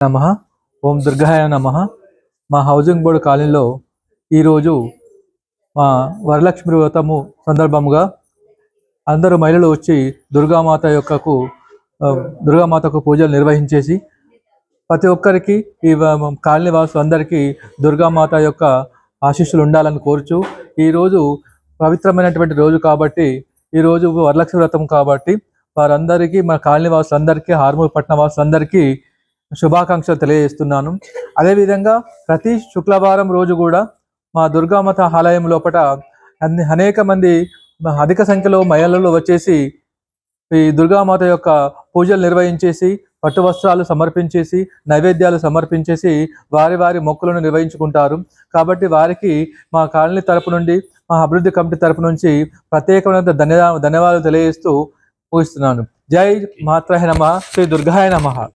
నమః. ఓం దుర్గాయ నమః. మా హౌసింగ్ బోర్డు కాలనీలో ఈరోజు మా వరలక్ష్మి వ్రతము సందర్భముగా అందరూ మహిళలు వచ్చి దుర్గామాత యొక్కకు దుర్గామాతకు పూజలు నిర్వహించేసి ప్రతి ఒక్కరికి ఈ కాలనీ వాసులు అందరికీ దుర్గామాత యొక్క ఆశీస్సులు ఉండాలని కోరుచు ఈరోజు పవిత్రమైనటువంటి రోజు కాబట్టి ఈరోజు వరలక్ష్మి వ్రతం కాబట్టి వారందరికీ మన కాలనీ వాసులందరికీ హార్మూర్ పట్టణ వాసులందరికీ శుభాకాంక్షలు తెలియజేస్తున్నాను. అదేవిధంగా ప్రతి శుక్రవారం రోజు కూడా మా దుర్గామాత ఆలయం లోపల అనేక మంది అధిక సంఖ్యలో మహిళలు వచ్చేసి ఈ దుర్గామాత యొక్క పూజలు నిర్వహించేసి పట్టు వస్త్రాలు సమర్పించేసి నైవేద్యాలు సమర్పించేసి వారి వారి మొక్కులను నిర్వహించుకుంటారు. కాబట్టి వారికి మా కాలనీ తరపు నుండి మా అభివృద్ధి కమిటీ తరపు నుంచి ప్రత్యేకమైన ధన్యవాదాలు తెలియజేస్తూ ముగిస్తున్నాను. జై మాత్రాయ నమః. శ్రీ దుర్గాయ నమః.